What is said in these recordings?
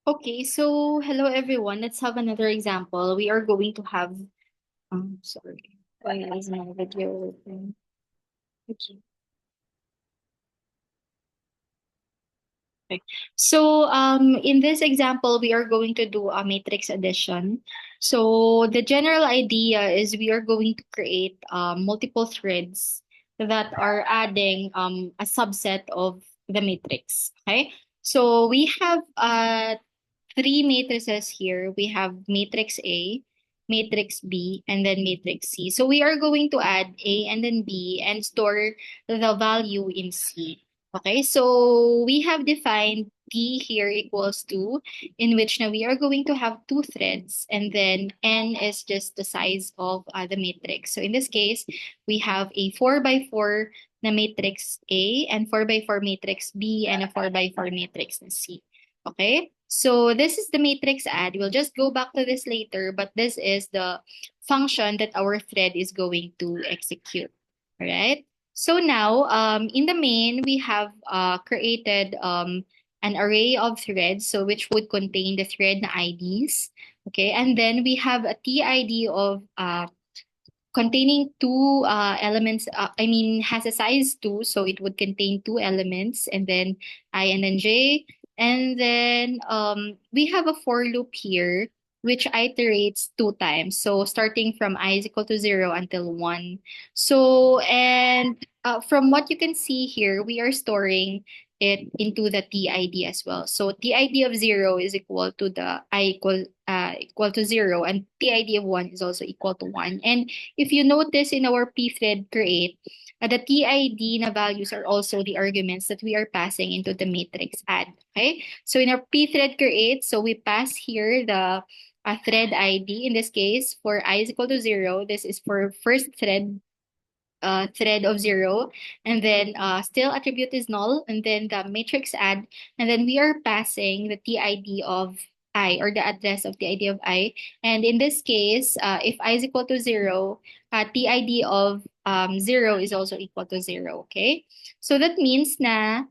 Okay, so hello everyone. Let's have another example. We are going to have sorry. Why is my video open? Okay. Okay. So in this example we are going to do a matrix addition. So the general idea is we are going to create multiple threads that are adding a subset of the matrix. Okay? So we have three matrices here. We have matrix A, matrix B, and then matrix C. So we are going to add A and then B and store the value in C. Okay, so we have defined P here equals 2, in which now we are going to have two threads, and then N is just the size of the matrix. So in this case, we have a 4 by 4 na matrix A, and 4 by 4 matrix B, and a 4 by 4 matrix na C. Okay, so this is the matrix add. We'll just go back to this later, but this is the function that our thread is going to execute. All right. So now, in the main, we have created an array of threads, so which would contain the thread IDs. Okay, and then we have a TID of containing two elements. I mean, has a size 2, so it would contain two elements, and then I and then J. And then we have a for loop here, which iterates two times. So starting from I is equal to 0 until 1. So, and from what you can see here, we are storing it into the TID as well. So TID of 0 is equal to the I equal to 0, and TID of 1 is also equal to 1. And if you notice in our pthread create, the TID na values are also the arguments that we are passing into the matrix add. Okay, so in our pthread create, so we pass here the thread ID. In this case, for I is equal to 0, this is for first thread of 0, and then still attribute is null, and then the matrix add, and then we are passing the TID of I, or the address of the ID of I. And in this case, if I is equal to 0, TID of 0 is also equal to 0. Okay, so that means na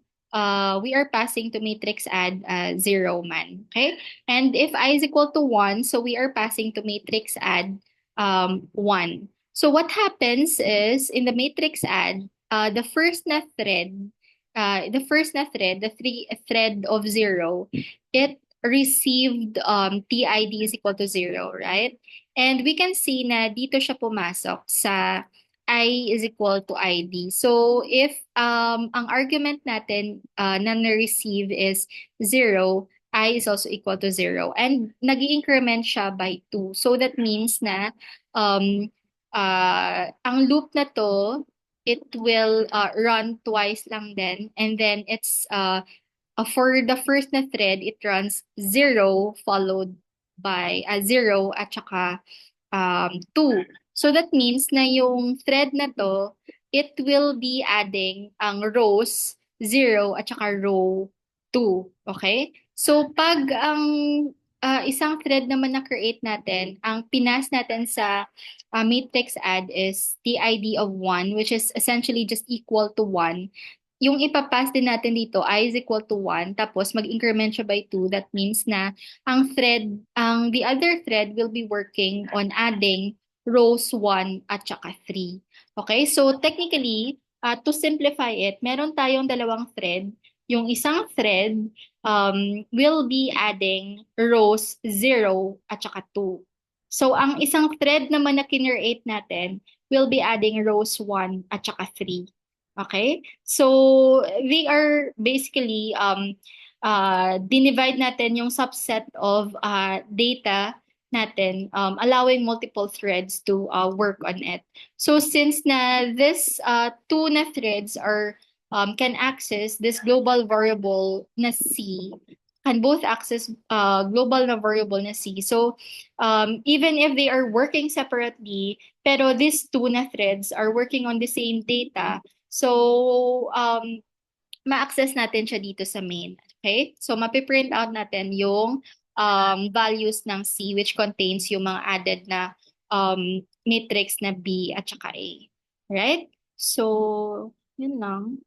we are passing to matrix add 0 man. Okay, and if I is equal to 1, so we are passing to matrix add 1. So what happens is in the matrix add, the first na thread, the three thread of 0, it received TID is equal to 0, right? And we can see na dito siya pumasok sa I is equal to ID. So if ang argument natin na na-receive is 0, I is also equal to 0. And nag-increment siya by 2. So that means na um, ang loop na to, it will run twice lang din. And then it's for the first na thread, it runs 0 followed by 0 at saka 2. So that means na yung thread na to, it will be adding ang rows 0 at saka row 2. Okay? So pag ang isang thread naman na create natin, ang pinas natin sa matrix add is TID of 1, which is essentially just equal to 1. Yung ipapass din natin dito, I is equal to 1, tapos mag-increment siya by 2. That means na the other thread will be working on adding rows 1 at saka 3. Okay, so technically, to simplify it, meron tayong dalawang thread. Yung isang thread will be adding rows 0 at saka 2. So ang isang thread naman na kinreate natin will be adding rows 1 at saka 3. Okay? So they are basically dinivide natin yung subset of data natin, allowing multiple threads to work on it. So since na this two na threads are can access this global variable na C, can both access global na variable na C. So even if they are working separately, pero these two na threads are working on the same data, so ma-access natin siya dito sa main. Okay? So mapiprint out natin yung values ng C, which contains yung mga added na matrix na B at saka A. Right? So, yun lang.